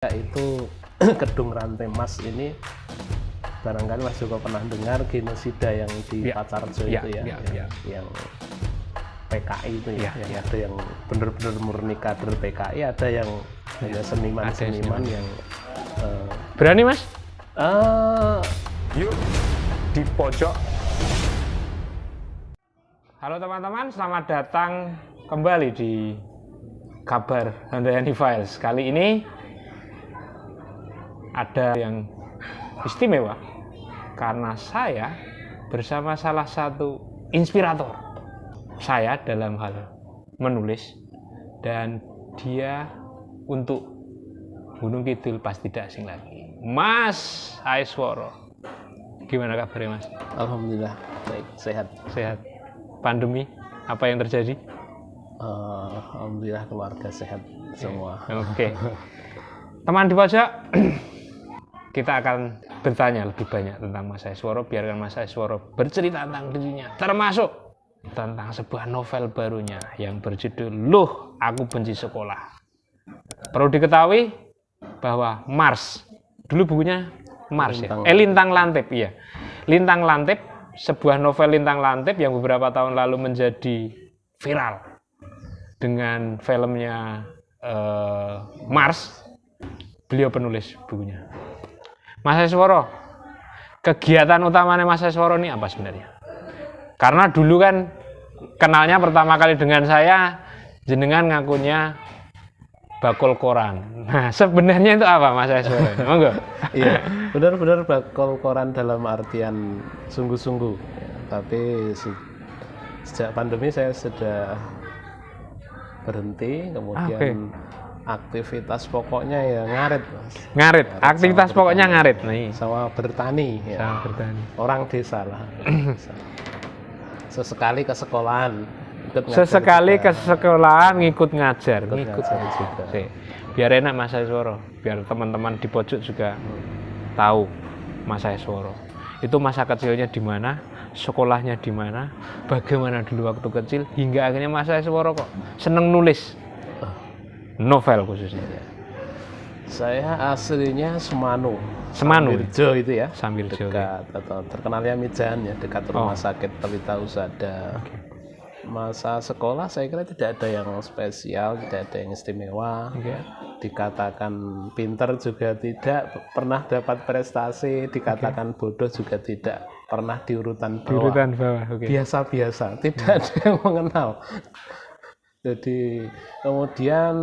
Itu Kedung Rantai Mas ini barangkali Mas Joko pernah dengar genosida yang di Pacarjo itu yang PKI itu yang ada yang benar-benar murni kader PKI, ada yang hanya seniman-seniman yang berani Mas? Yuk di pojok. Halo teman-teman, selamat datang kembali di Kabar Handayani Files. Kali ini ada yang istimewa karena saya bersama salah satu inspirator saya dalam hal menulis, dan dia untuk Gunung Kidul pasti tidak asing lagi, Mas Aisworo. Gimana kabarnya Mas? Alhamdulillah baik, sehat. Pandemi apa yang terjadi? Alhamdulillah keluarga sehat semua. Oke. Teman di pojok, kita akan bertanya lebih banyak tentang Mas Aisworo. Biarkan Mas Aisworo bercerita tentang dirinya, termasuk tentang sebuah novel barunya yang berjudul Loh, Aku Benci Sekolah. Perlu diketahui bahwa Mars, dulu bukunya Mars Lintang Lantip, iya. Lintang Lantip, sebuah novel Lintang Lantip yang beberapa tahun lalu menjadi viral dengan filmnya Mars. Beliau penulis bukunya. Mas Aisworo, kegiatan utamanya Mas Aisworo ini apa sebenarnya? Karena dulu kan kenalnya pertama kali dengan saya, jenengan ngakunya bakul koran. Nah, sebenarnya itu apa Mas Aisworo? Monggo. Iya, benar-benar bakul koran dalam artian sungguh-sungguh. Tapi sejak pandemi saya sudah berhenti, kemudian aktivitas pokoknya ya ngarit, Mas. Ngarit, aktivitas pokoknya ngarit nih. Sama bertani ya. Sama bertani. Orang desa lah. Sesekali ke sekolahan. Ke sekolahan ngikut ngajar juga. Biar enak Mas Aisworo, biar teman-teman di pojok juga tahu Mas Aisworo. Itu masa kecilnya di mana, sekolahnya di mana, bagaimana dulu waktu kecil, hingga akhirnya Mas Aisworo kok seneng nulis novel khususnya. Saya aslinya Semanu Sambiljo itu ya, Sambiljo dekat atau terkenalnya Mijan ya, dekat rumah sakit Pelita Husada. Masa sekolah saya kira tidak ada yang spesial, tidak ada yang istimewa. Dikatakan pinter juga tidak pernah dapat prestasi, dikatakan bodoh juga tidak pernah di urutan bawah. Biasa-biasa, tidak ada yang mengenal. Jadi kemudian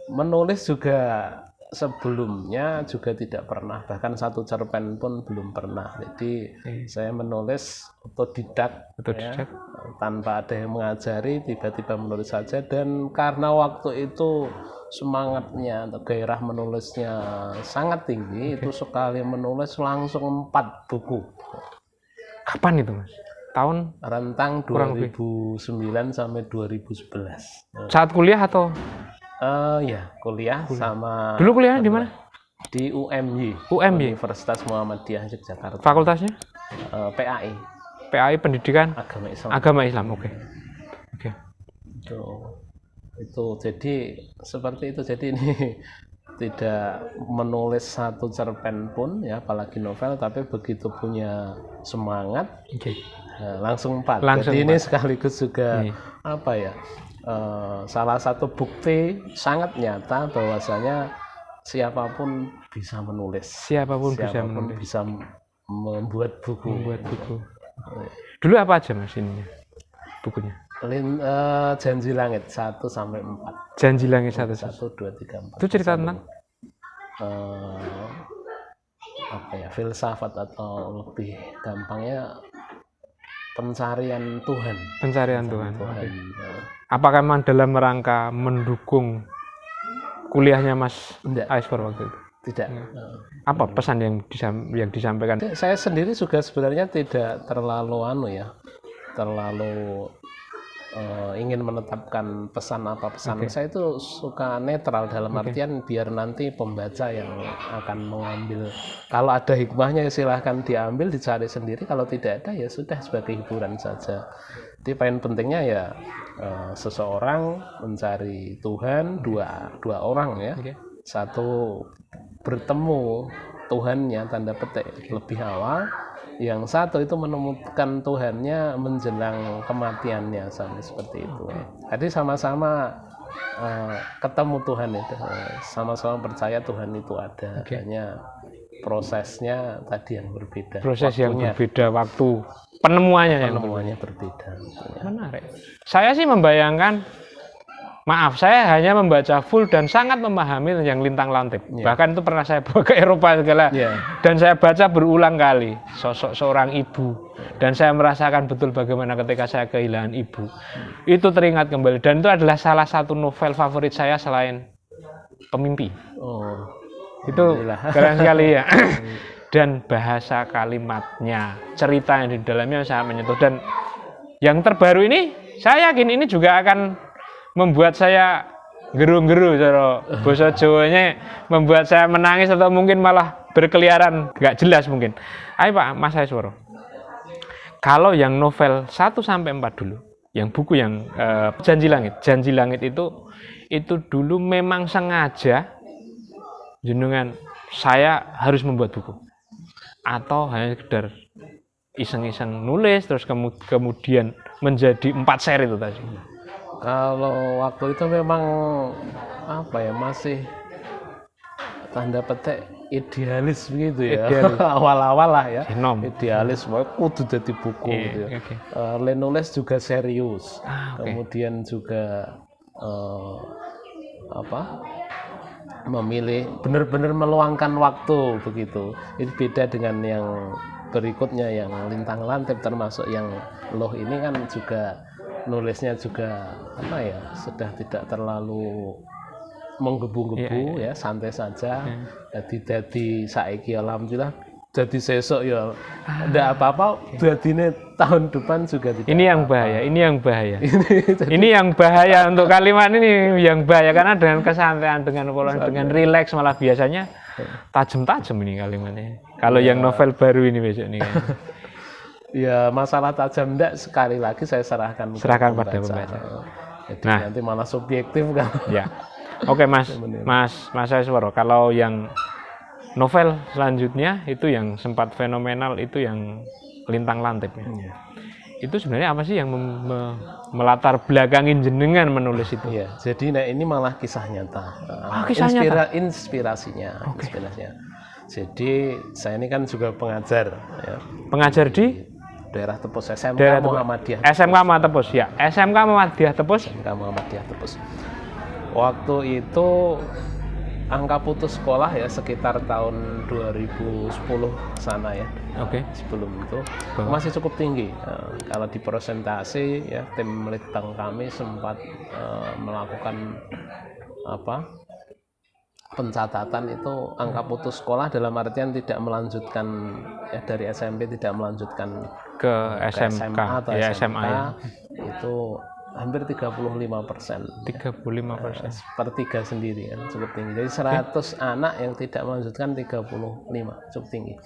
menulis juga sebelumnya juga tidak pernah, bahkan satu cerpen pun belum pernah. Jadi saya menulis otodidak. Ya, tanpa ada yang mengajari, tiba-tiba menulis saja. Dan karena waktu itu semangatnya atau gairah menulisnya sangat tinggi, itu sekali menulis langsung 4 buku. Kapan itu Mas? Tahun? Rentang 2009 sampai 2011. Saat kuliah atau? Ya, kuliah sama. Dulu kuliahnya di mana? Di UMY. Universitas Muhammadiyah Yogyakarta. Fakultasnya? PAI. PAI Pendidikan Agama Islam. Oke. Itu jadi seperti itu. Jadi ini tidak menulis satu cerpen pun ya, apalagi novel, tapi begitu punya semangat langsung 4. Jadi ini sekaligus juga apa ya, salah satu bukti sangat nyata bahwasanya siapapun bisa menulis, siapapun bisa membuat buku. Dulu apa aja Mas ininya bukunya? Janji Langit 1 sampai 4. Janji Langit 1 2 3 4. Itu cerita tentang apa ya, filsafat atau lebih gampangnya pencarian Tuhan. Apakah memang dalam rangka mendukung kuliahnya Mas Aisworo waktu itu? Tidak. Apa pesan yang disampaikan? Saya sendiri juga sebenarnya tidak terlalu ingin menetapkan pesan. Saya itu suka netral dalam artian biar nanti pembaca yang akan mengambil, kalau ada hikmahnya silahkan diambil, dicari sendiri, kalau tidak ada ya sudah, sebagai hiburan saja. Jadi poin pentingnya ya seseorang mencari Tuhan, dua orang ya, satu bertemu Tuhannya tanda petik lebih awal, yang satu itu menemukan Tuhannya menjelang kematiannya sampai seperti itu. Jadi sama-sama ketemu Tuhan itu, sama-sama percaya Tuhan itu ada, hanya prosesnya tadi yang berbeda. Proses waktunya, yang berbeda, waktu penemuannya berbeda. Menarik. Saya sih membayangkan, maaf, saya hanya membaca full dan sangat memahami yang lintang lantip. Bahkan itu pernah saya bawa ke Eropa segala. Dan saya baca berulang kali sosok seorang ibu. Dan saya merasakan betul bagaimana ketika saya kehilangan ibu. Itu teringat kembali. Dan itu adalah salah satu novel favorit saya selain Pemimpi. Itu keren sekali ya. Dan bahasa kalimatnya, cerita yang di dalamnya sangat menyentuh. Dan yang terbaru ini, saya yakin ini juga akan membuat saya geru-geru, cara bahasa Jawanya, membuat saya menangis atau mungkin malah berkeliaran, nggak jelas mungkin. Ayo Pak, Mas Aisworo. Kalau yang novel 1-4 dulu, yang buku yang Janji Langit itu dulu memang sengaja jenengan saya harus membuat buku, atau hanya sekedar iseng-iseng nulis terus kemudian menjadi 4 seri itu tadi. Kalau waktu itu memang masih tanda petik idealis begitu ya. Awal-awal lah ya. Idealis, kudu jadi buku gitu ya. Nulis juga serius. Kemudian juga memilih benar-benar meluangkan waktu begitu. Itu beda dengan yang berikutnya yang lintang lantip, termasuk yang Loh ini kan juga nulisnya juga sudah tidak terlalu menggebu-gebu ya, santai saja. Jadi saiki alhamdulillah jadi sesok ya enggak apa-apa, jadine tahun depan juga tidak. Ini yang bahaya. Ini yang bahaya untuk kalimat ini, yang bahaya karena dengan kesantaian, dengan rileks malah biasanya tajam-tajam ini kalimatnya. Kalau yang novel baru ini besok ini kan. Ya masalah tajam enggak, sekali lagi saya serahkan pada pembaca. Jadi nanti malah subjektif kan. Ya. Oke Mas Aisworo, kalau yang novel selanjutnya itu yang sempat fenomenal itu yang lintang lantip ya. Itu sebenarnya apa sih yang melatar belakangin jenengan menulis itu? Ya, jadi ini malah kisah nyata. Inspirasinya. Jadi saya ini kan juga pengajar ya. Pengajar di daerah Tepus, SMK Muhammadiyah. SMK Tepus ya. SMK Muhammadiyah Tepus. Waktu itu angka putus sekolah ya sekitar tahun 2010 sana ya. Sebelum itu masih cukup tinggi. Kalau di persentase ya, tim litbang kami sempat melakukan pencatatan itu angka putus sekolah dalam artian tidak melanjutkan ya, dari SMP tidak melanjutkan ke SMA atau ya, SMA ya. Itu hampir 35%. 35%. Sepertiga sendiri kan, cukup tinggi. Jadi 100 anak yang tidak melanjutkan 35, cukup tinggi.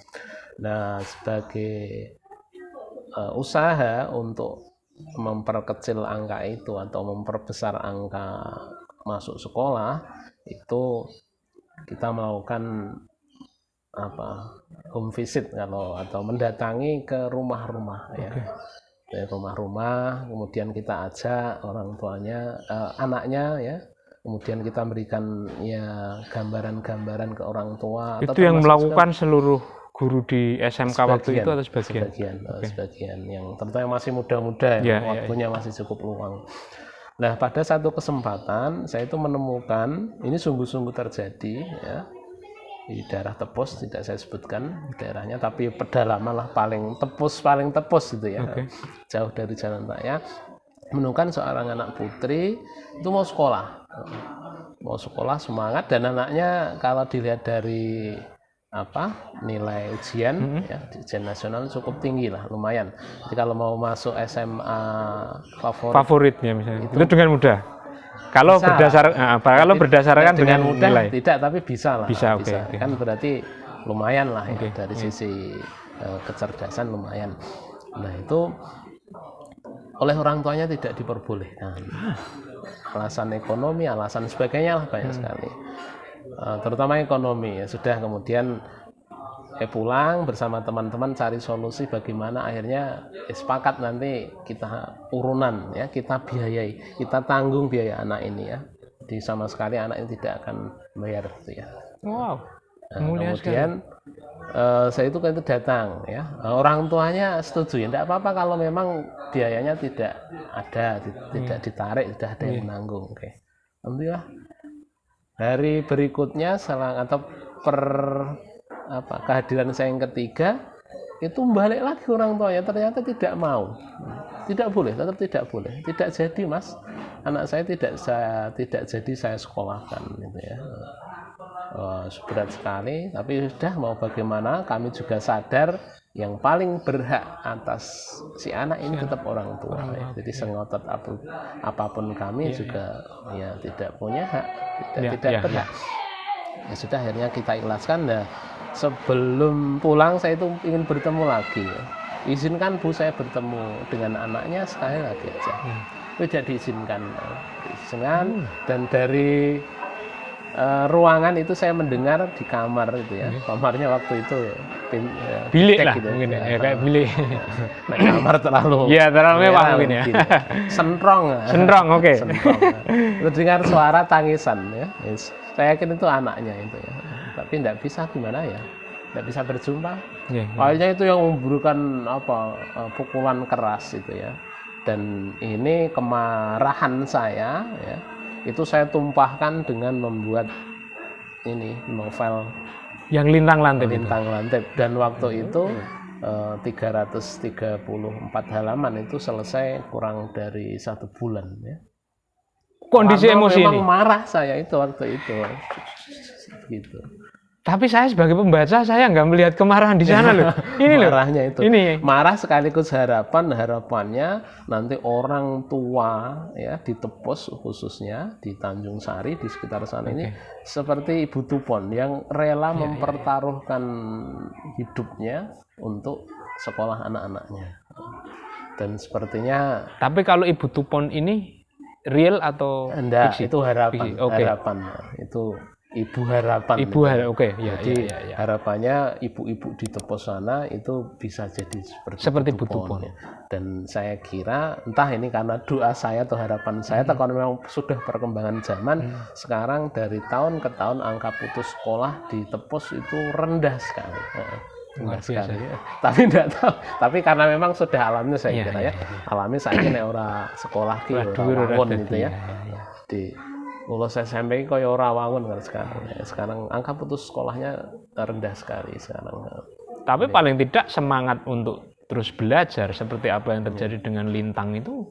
Nah, sebagai usaha untuk memperkecil angka itu atau memperbesar angka masuk sekolah, itu kita melakukan home visit atau mendatangi ke rumah-rumah ya. Dari rumah-rumah, kemudian kita ajak orang tuanya, anaknya ya, kemudian kita berikan ya gambaran-gambaran ke orang tua. Itu yang melakukan seluruh guru di SMK waktu itu atau sebagian? Sebagian yang ternyata masih muda-muda ya, waktunya masih cukup luang. Nah, pada satu kesempatan saya itu menemukan, ini sungguh-sungguh terjadi ya, di daerah Tepus, tidak saya sebutkan daerahnya, tapi pedalaman lah, paling tepus gitu ya, jauh dari jalan raya. Menemukan seorang anak putri itu mau sekolah semangat, dan anaknya kalau dilihat dari nilai ujian ya, ujian nasional cukup tinggi lah, lumayan. Jadi kalau mau masuk SMA favoritnya misalnya itu dengan mudah. Kalau berdasarkan dengan mudah nilai. Tidak, tapi bisa lah. Bisa. Kan berarti lumayan lah ya, dari sisi kecerdasan lumayan. Nah, itu oleh orang tuanya tidak diperbolehkan. Alasan ekonomi, alasan sebagainya lah banyak sekali. terutama ekonomi ya. Sudah kemudian pulang bersama teman-teman cari solusi bagaimana akhirnya sepakat nanti kita urunan ya, kita biayai, kita tanggung biaya anak ini ya. Di sama sekali anak ini tidak akan bayar gitu ya. Wow. Nah, kemudian saya itu datang ya, orang tuanya setuju ya, tidak apa-apa kalau memang biayanya tidak ada, tidak ditarik, tidak ada yang menanggung. Oke. Alhamdulillah. Hari berikutnya atau kehadiran saya yang ketiga itu balik lagi orang tuanya, ternyata tidak mau, tidak boleh, tetap tidak boleh, tidak jadi mas, anak saya tidak jadi saya sekolahkan gitu ya. Berat sekali, tapi sudah mau bagaimana, kami juga sadar yang paling berhak atas si anak ini tetap orang tua ya. Jadi sengotot apapun kami juga ya tidak punya hak, tidak berhak. Ya sudah, akhirnya kita ikhlaskan. Nah, sebelum pulang saya itu ingin bertemu lagi ya. Izinkan Bu saya bertemu dengan anaknya sekali lagi aja. Tidak diizinkan. Dan dari ruangan itu saya mendengar di kamar itu ya. Kamarnya waktu itu bilik lah gitu, mungkin ya, kayak bilik. Nah, kamar terlalu mewah mungkin ya. Sentrong, oke. Sentrong. Terdengar suara tangisan ya. Saya yakin itu anaknya itu ya. Tapi tidak bisa, gimana ya? Tidak bisa berjumpa. Kayaknya itu yang memberikan pukulan keras itu ya. Dan ini kemarahan saya ya, itu saya tumpahkan dengan membuat ini novel yang Lintang Lantip. Dan waktu itu 334 halaman itu selesai kurang dari 1 bulan ya. Kondisi emosi memang ini. Marah saya itu waktu itu gitu. Tapi saya sebagai pembaca, saya nggak melihat kemarahan di sana loh. Ini loh. Marahnya itu. Ini. Marah sekaligus harapannya nanti orang tua ya di Tepus khususnya di Tanjung Sari di sekitar sana ini seperti Ibu Tupon yang rela mempertaruhkan hidupnya untuk sekolah anak-anaknya. Dan sepertinya. Tapi kalau Ibu Tupon ini real atau enggak, fiksi? itu harapan. Okay. Harapan. Itu Ibu Harapan. Jadi harapannya ibu-ibu di Tepos sana itu bisa jadi seperti Bu Tupon. Ya. Dan saya kira entah ini karena doa saya atau harapan saya atau karena memang sudah perkembangan zaman, sekarang dari tahun ke tahun angka putus sekolah di Tepos itu rendah sekali. Rendah sekali. Ya. Tapi tidak tahu. Tapi karena memang sudah alamnya saya kira ya. Alami saya kira orang sekolah ki orang gitu ya. Di lulus SMP kaya ora wangun kan sekarang. Sekarang angka putus sekolahnya rendah sekali sekarang. Tapi paling tidak semangat untuk terus belajar seperti apa yang terjadi dengan Lintang itu.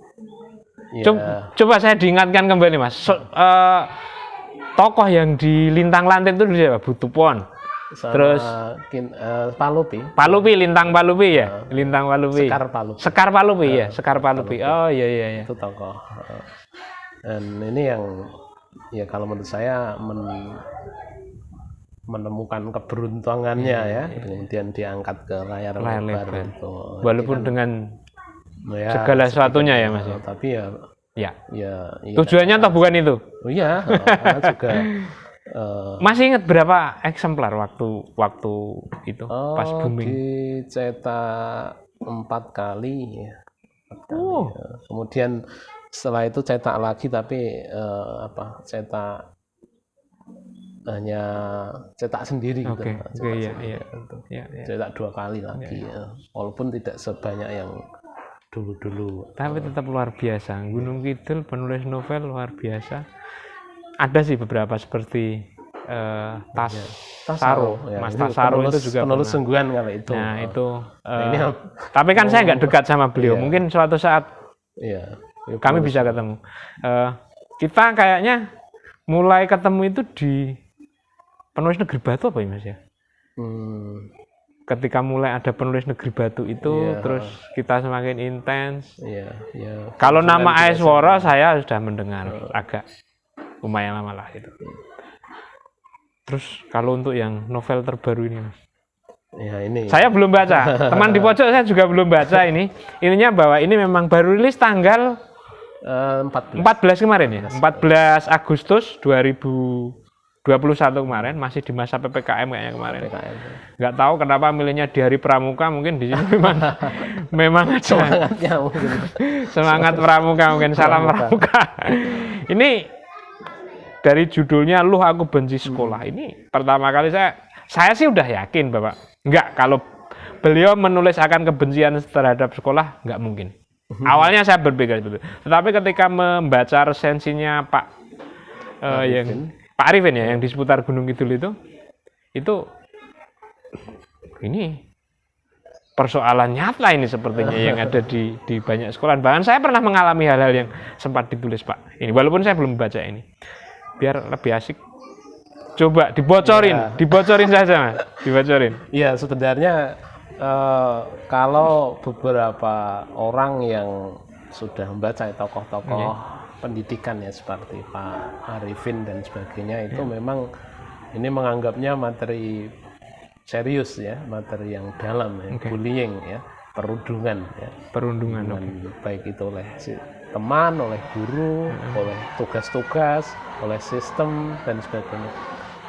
Coba saya diingatkan kembali Mas. Tokoh yang di Lintang Lantip itu siapa? Bu Tupon. Terus Palupi, Lintang Palupi ya. Lintang Palupi. Sekar Palupi ya. Sekar Palupi. Oh iya. Itu tokoh. Dan ini yang ya kalau menurut saya menemukan keberuntungannya ya, kemudian diangkat ke layar lebar itu. Walaupun dengan segala sesuatunya ya Mas. Tapi ya tujuannya toh bukan itu. Oh iya, juga. Masih ingat berapa eksemplar waktu itu pas booming? Dicetak 4 kali ya. 4 kali, ya. Kemudian setelah itu cetak lagi tapi hanya cetak sendiri gitu. Cetak 2 kali lagi ya. Walaupun tidak sebanyak yang dulu-dulu. Tapi tetap luar biasa. Gunung Kidul penulis novel luar biasa. Ada sih beberapa seperti Tasaro, Mas Tasaro itu juga penulis sungguhan kalau itu. Nah itu. Tapi kan saya nggak dekat sama beliau. Mungkin suatu saat. Kami bisa ketemu. Kita kayaknya mulai ketemu itu di penulis Negeri Batu apa ya Mas ya? Ketika mulai ada penulis Negeri Batu itu, terus kita semakin intens. Kalau nama Aeswara saya sudah mendengar agak lumayan lama lah itu. Terus kalau untuk yang novel terbaru ini Mas? Ini. Saya belum baca. Teman di pojok saya juga belum baca ini. Ininya bahwa ini memang baru rilis tanggal 14 kemarin ya. 14 Agustus 2021 kemarin, masih di masa PPKM kayaknya kemarin. PPKM. Nggak tahu kenapa milihnya di hari pramuka, mungkin di sini memang ada Semangatnya mungkin. semangat pramuka, mungkin salam pramuka. Ini dari judulnya Luh Aku Benci Sekolah. Ini pertama kali saya sih udah yakin Bapak. Enggak, kalau beliau menulis akan kebencian terhadap sekolah, nggak mungkin. Awalnya saya berpikir seperti itu. Tetapi ketika membaca resensinya Pak Arifin ya, yang di seputar Gunung Kidul itu ini persoalan nyata ini sepertinya yang ada di banyak sekolah. Bahkan saya pernah mengalami hal-hal yang sempat ditulis Pak ini, walaupun saya belum baca ini. Biar lebih asik, coba dibocorin saja Mas, dibocorin. Iya, sebenarnya kalau beberapa orang yang sudah membaca tokoh-tokoh pendidikan ya seperti Pak Arifin dan sebagainya itu memang ini menganggapnya materi serius ya, materi yang dalam ya, bullying ya, perundungan ya. Perundungan baik itu oleh teman, oleh guru, oleh tugas-tugas, oleh sistem dan sebagainya.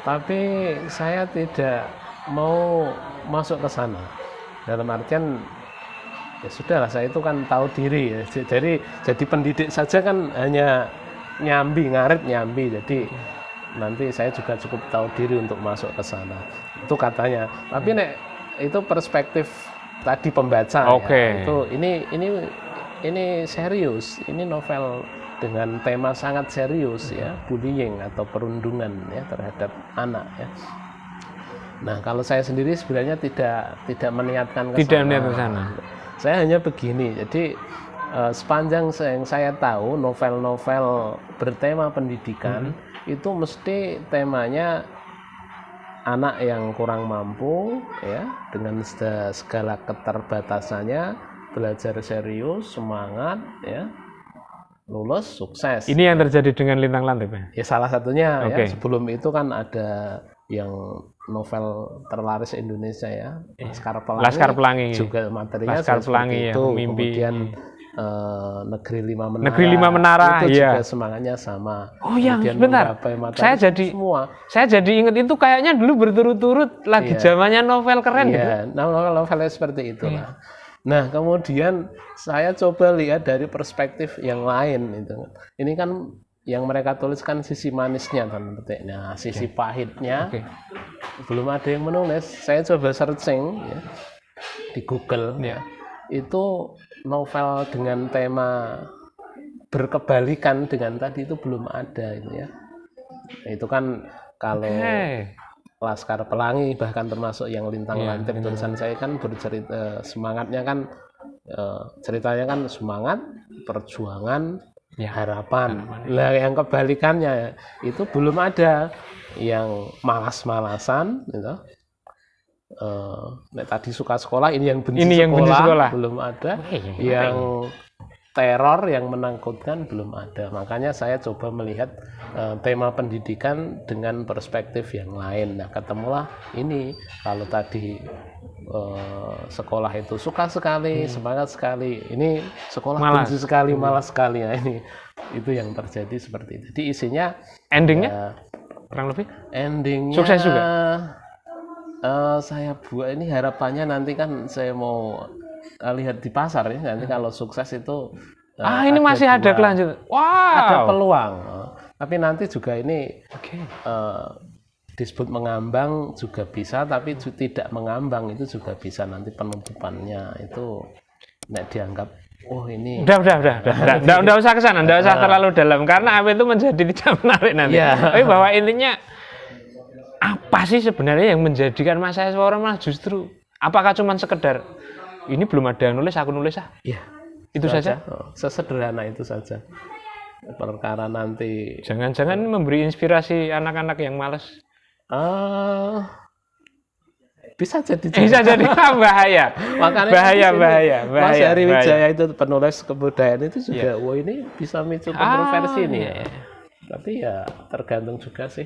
Tapi saya tidak mau masuk ke sana. Dalam artian ya sudahlah, saya itu kan tahu diri ya. Jadi pendidik saja kan hanya ngarit nyambi. Jadi nanti saya juga cukup tahu diri untuk masuk ke sana. Itu katanya. Tapi itu perspektif tadi pembaca ya. Itu ini serius. Ini novel dengan tema sangat serius ya, bullying atau perundungan ya terhadap anak ya. Nah, kalau saya sendiri sebenarnya tidak meniatkan ke sana. Saya hanya begini. Jadi sepanjang yang saya tahu novel-novel bertema pendidikan itu mesti temanya anak yang kurang mampu ya, dengan segala keterbatasannya belajar serius, semangat ya. Lulus sukses. Ini yang terjadi dengan Lintang Lantip ya? Ya salah satunya ya. Sebelum itu kan ada yang novel terlaris Indonesia ya, Laskar Pelangi juga materinya seperti itu. Mimpi. Kemudian Negeri Lima Menara itu juga semangatnya sama. Oh ya, sebentar. Saya jadi ingat itu kayaknya dulu berturut-turut lagi zamannya novel keren gitu. Novel-novelnya seperti itu lah. Nah, kemudian saya coba lihat dari perspektif yang lain itu. Ini kan yang mereka tuliskan sisi manisnya kan, sisi pahitnya belum ada yang menulis. Saya coba searching ya, di Google ya. Itu novel dengan tema berkebalikan dengan tadi itu belum ada itu ya. Itu kan kalau Laskar Pelangi bahkan termasuk yang Lintang Lantip tulisan saya kan bercerita semangatnya kan ceritanya kan semangat, perjuangan, harapan. Lah yang kebalikannya itu belum ada, yang malas-malasan gitu. Tadi suka sekolah, ini yang benci sekolah belum ada. Yang teror yang menakutkan belum ada. Makanya saya coba melihat tema pendidikan dengan perspektif yang lain. Nah, ketemulah ini. Kalau tadi sekolah itu suka sekali, semangat sekali. Ini sekolah benci sekali, malas sekali. Nah, ini itu yang terjadi seperti itu. Jadi isinya endingnya kurang lebih endingnya sukses juga. Saya buat ini harapannya nanti kan saya mau lihat di pasar ya, nanti kalau sukses itu ini masih ada kelanjutan. Ada peluang. Tapi nanti juga ini disebut mengambang juga bisa, tapi tidak mengambang itu juga bisa. Nanti penutupannya itu dianggap ini udah usah ke sana, udah usah terlalu dalam karena apa itu menjadi tidak menarik nanti. Tapi bahwa intinya apa sih sebenarnya yang menjadikan Mas Aiswara malah justru apakah cuma sekedar ini belum ada yang nulis, aku nulis itu saja. Sesederhana itu saja. Perkara nanti jangan-jangan memberi inspirasi anak-anak yang malas. Bisa jadi bahaya. Makanya bahaya. Mas Heri Wijaya itu penulis kebudayaan itu juga ini bisa memicu kontroversi nih. Tapi ya tergantung juga sih.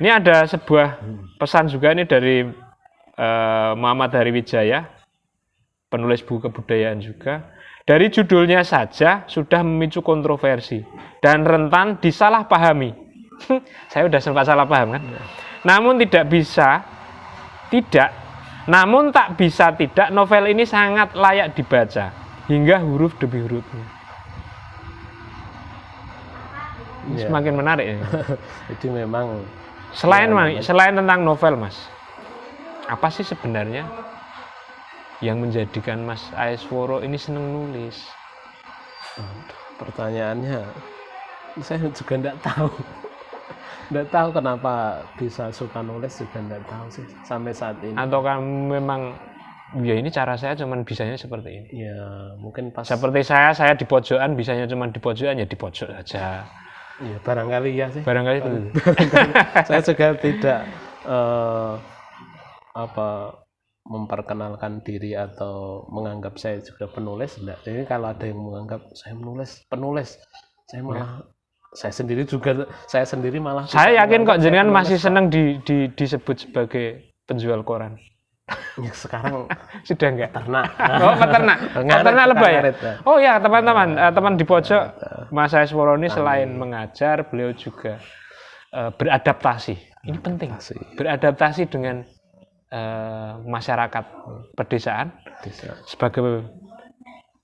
Ini ada sebuah pesan juga nih dari Muhammad Heri Wijaya, penulis buku kebudayaan juga. Dari judulnya saja sudah memicu kontroversi dan rentan disalahpahami. Saya udah sempat salah paham kan. Namun tak bisa tidak novel ini sangat layak dibaca hingga huruf demi hurufnya. Ini semakin menarik ya. Jadi memang Selain tentang novel, Mas, apa sih sebenarnya yang menjadikan Mas Aesworo ini seneng nulis? Pertanyaannya saya juga enggak tahu. Enggak tahu kenapa bisa suka nulis, juga enggak tahu sih sampai saat ini. Atau kan memang ya ini cara saya cuman bisanya seperti ini. Ya, mungkin pas Seperti saya di pojokan bisanya cuman di pojokan, ya di pojok saja. ya barangkali ya sih. Barangkali itu. Saya juga tidak memperkenalkan diri atau menganggap saya juga penulis, enggak. Jadi kalau ada yang menganggap saya penulis, saya malah saya sendiri malah Saya yakin kok jenengan masih senang disebut sebagai penjual koran. Ya, sekarang sudah enggak? Peternak. Oh, peternak lebah ya. Oh ya, teman-teman, teman di pojok, Mas Aesworo ini selain mengajar, beliau juga beradaptasi. Ini penting. Beradaptasi dengan masyarakat pedesaan sebagai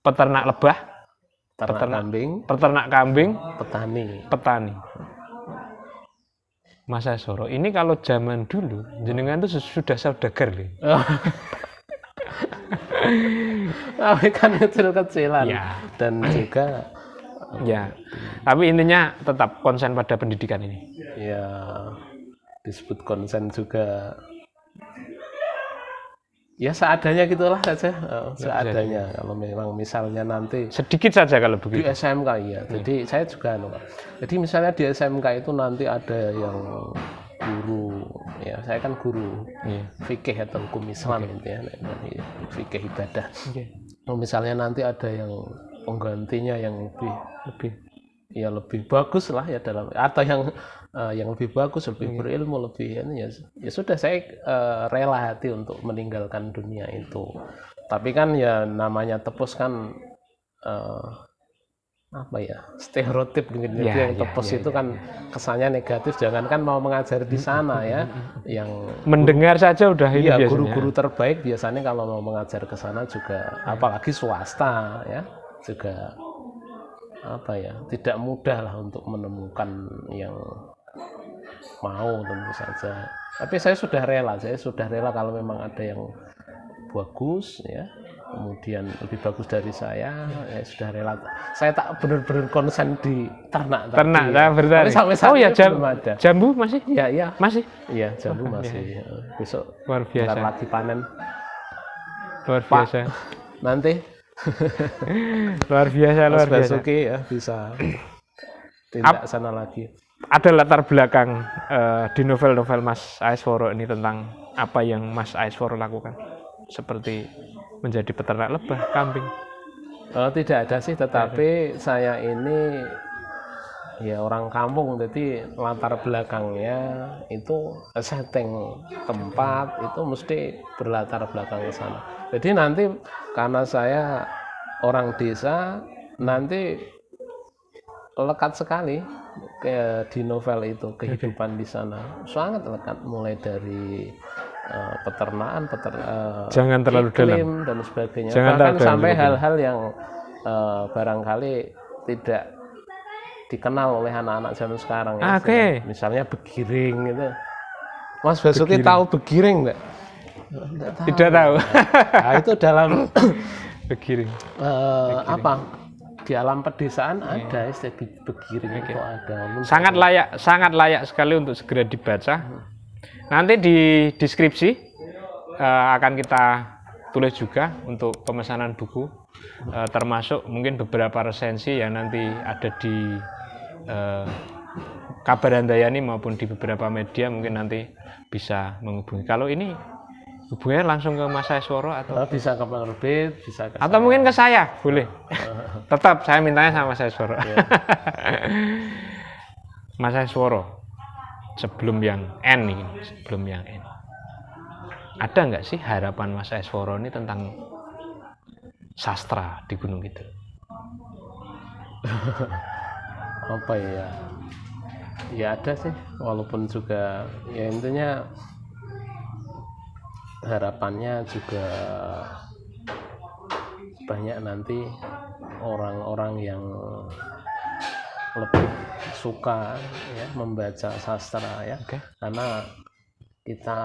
peternak lebah, peternak kambing, petani. Mas Aesworo ini kalau zaman dulu jenengan itu sudah saudagar nih. Tapi kan kecil-kecilan ya. Dan juga ya. Tapi intinya tetap konsen pada pendidikan ini. Ya, disebut konsen juga. Ya seadanya gitulah saja, seadanya. Kalau memang misalnya nanti sedikit saja kalau begitu. Di SMK ya. Jadi saya juga jadi misalnya di SMK itu nanti ada yang guru, ya saya kan guru fikih atau hukum Islam gitu ya, fikih ibadah. Misalnya nanti ada yang penggantinya yang lebih bagus lah ya dalam, atau yang lebih bagus, lebih berilmu, lebih ini ya sudah, saya rela hati untuk meninggalkan dunia itu. Tapi kan ya namanya tepus kan stereotip gitu ya, yang tepus itu kan kesannya negatif. Jangankan mau mengajar di sana ya, yang mendengar saja udah ini biasanya. Guru-guru terbaik biasanya kalau mau mengajar ke sana juga, apalagi swasta ya, juga tidak mudah lah untuk menemukan yang mau, tentu saja. Tapi saya sudah rela kalau memang ada yang bagus ya, kemudian lebih bagus dari saya, ya sudah rela. Saya tak benar-benar konsen di ternak bertani. Sampai saat ini belum ada. Jambu masih? Iya. Masih? Iya, jambu masih. Besok luar biasa. lagi panen. Luar biasa. Nanti luar biasa. Basuki ya bisa tindak sana lagi. Ada latar belakang di novel-novel Mas Aesworo ini tentang apa yang Mas Aesworo lakukan, seperti menjadi peternak lebah, kambing? Tidak ada sih, tetapi saya ini ya orang kampung, jadi latar belakangnya itu setting tempat itu mesti berlatar belakang ke sana. Jadi nanti karena saya orang desa, nanti lekat sekali di novel itu kehidupan di sana, sangat lekat, mulai dari peternakan, jangan terlalu iklim dalam dan sebagainya. Bahkan sampai hal-hal yang barangkali tidak dikenal oleh anak-anak zaman sekarang ya. Misalnya begiring itu. Mas Basuki tahu begiring enggak? Tidak tahu. Nah, itu dalam begiring. Di alam pedesaan ada istilah begiring itu ada. Sangat layak sekali untuk segera dibaca. Nanti di deskripsi akan kita tulis juga untuk pemesanan buku, termasuk mungkin beberapa resensi yang nanti ada di Kabar Handayani maupun di beberapa media, mungkin nanti bisa menghubungi. Kalau ini hubungannya langsung ke Mas Aesworo atau bisa ke penerbit, bisa ke atau mungkin ke saya, boleh. Tetap saya mintanya sama Mas Aesworo. Mas Aesworo, sebelum yang N, ada nggak sih harapan Mas Aesworo ini tentang sastra di Gunung Kidul? Apa ya? Ya ada sih, walaupun juga ya intinya harapannya juga banyak nanti orang-orang yang lebih suka ya membaca sastra ya. Karena kita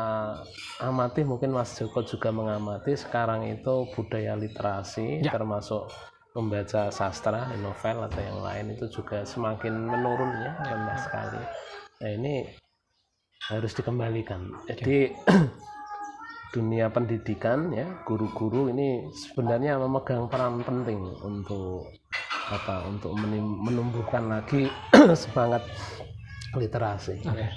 amati, mungkin Mas Joko juga mengamati sekarang itu budaya literasi termasuk membaca sastra, novel atau yang lain itu juga semakin menurun ya, rendah sekali. Nah ini harus dikembalikan. Jadi dunia pendidikan ya, guru-guru ini sebenarnya memegang peran penting untuk untuk menumbuhkan lagi semangat literasi. Ya.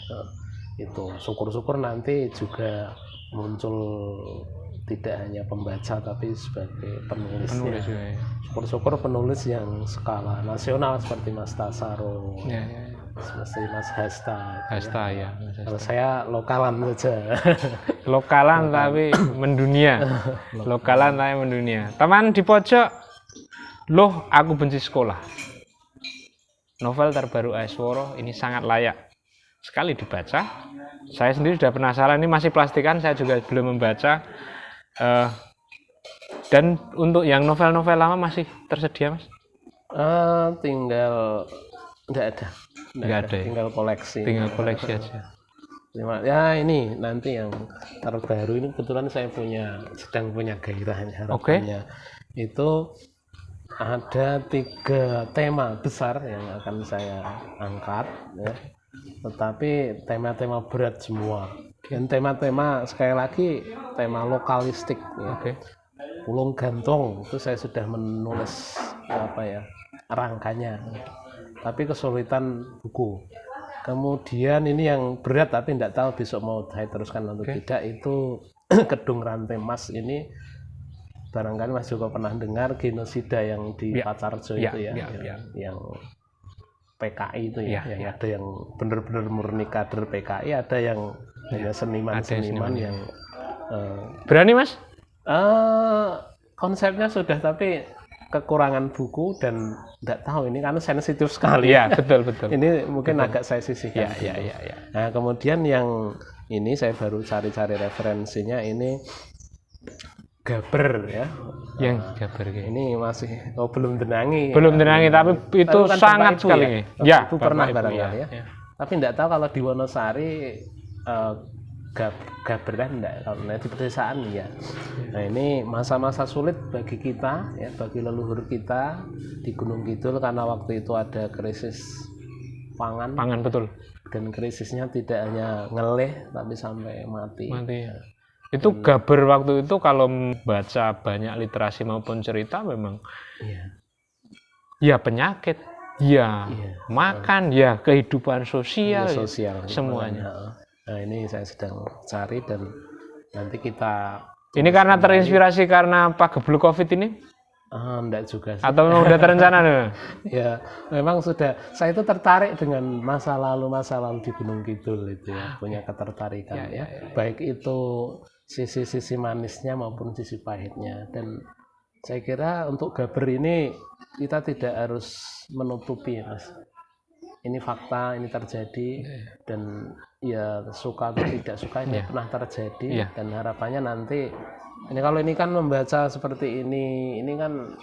Itu syukur-syukur nanti juga muncul tidak hanya pembaca tapi sebagai penulisnya. Syukur-syukur penulis yang skala nasional seperti Mas Tasaro, seperti Mas Hasta. Ya. Kalau saya lokalan saja. Lokalan tapi mendunia. Lokalan tapi mendunia. Teman di pojok, loh aku benci sekolah. Novel terbaru Aisworo ini sangat layak sekali dibaca. Saya sendiri sudah penasaran, ini masih plastikan, saya juga belum membaca. Dan untuk yang novel-novel lama masih tersedia, Mas? Tinggal nggak ada ya? Tinggal koleksi aja. Ya ini nanti yang terbaru ini kebetulan saya sedang punya gairah harapannya. Itu ada 3 tema besar yang akan saya angkat ya. Tetapi tema-tema berat semua. Dan tema-tema sekali lagi tema lokalistik ya. Pulung Gantong itu saya sudah menulis rangkanya. Tapi kesulitan buku. Kemudian ini yang berat tapi tidak tahu besok mau saya teruskan atau tidak, itu Kedung Rantai Mas. Ini barangkali Mas Joko pernah dengar genosida yang di Pacarjo itu yang PKI itu ya. Yang ada yang benar-benar murni kader PKI, ada yang hanya seniman-seniman yang berani, Mas? Konsepnya sudah, tapi kekurangan buku dan tidak tahu ini karena sensitif sekali. Ya, betul. Ini mungkin agak saya sisihkan. Nah, kemudian yang ini saya baru cari-cari referensinya, ini Gaber ya. Yang Gaber ini masih belum denangi. Belum denangi, tapi itu kan sangat sekali. Ya, Ibu pernah barangkali ya. Tapi tidak tahu kalau di Wonosari Gaberan enggak, kalau di pedesaan ya. Nah ini masa-masa sulit bagi kita ya, bagi leluhur kita di Gunung Kidul, karena waktu itu ada krisis pangan betul. Dan krisisnya tidak hanya ngeleh tapi sampai mati. Itu Gaber waktu itu kalau membaca banyak literasi maupun cerita memang ya penyakit, makan, kehidupan sosial. Semuanya. Nah ini saya sedang cari dan nanti kita. Ini karena terinspirasi karena Pak Gebluk Covid ini? Enggak juga sih. Atau udah terencana? Ya, memang sudah. Saya itu tertarik dengan masa lalu di Gunung Kidul itu ya, punya ketertarikan ya. Baik itu sisi-sisi manisnya maupun sisi pahitnya. Dan saya kira untuk Gaber ini kita tidak harus menutupi, Mas. Ini fakta, ini terjadi, dan ya suka atau tidak suka ini pernah terjadi. Dan harapannya nanti kalau ini kan membaca seperti ini kan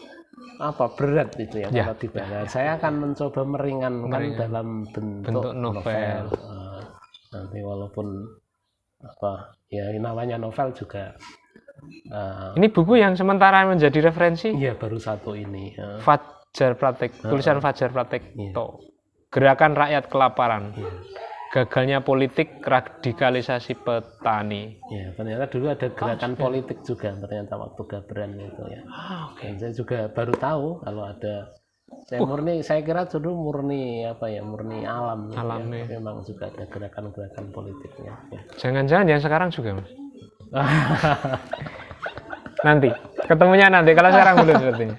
berat itu ya kalau dibaca. Saya akan mencoba meringankan dalam bentuk novel. Nanti walaupun namanya novel juga. Ini buku yang sementara menjadi referensi? Iya, baru satu ini. Fajar Pratek, tulisan Fajar Pratek. Gerakan Rakyat Kelaparan. Gagalnya politik, radikalisasi petani. Ya, ternyata dulu ada gerakan politik juga ternyata waktu Gaberan itu ya. Saya juga baru tahu kalau ada. Saya kira dulu murni murni alam. Ya. Memang juga ada gerakan-gerakan politiknya. Ya. Jangan-jangan yang sekarang juga, Mas. Nanti ketemunya nanti, kalau sekarang belum sepertinya.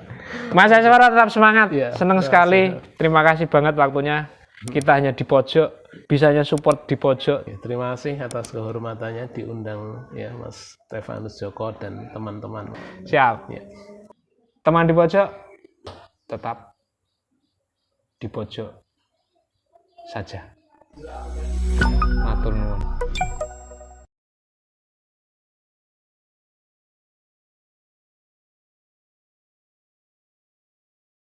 Mas Aisworo tetap semangat, senang sekali. Terima kasih banget waktunya. Kita hanya di pojok, bisanya support di pojok. Terima kasih atas kehormatannya diundang ya Mas Stefanus Joko dan teman-teman. Siap. Teman di pojok tetap di pojok saja. Matur nuwun.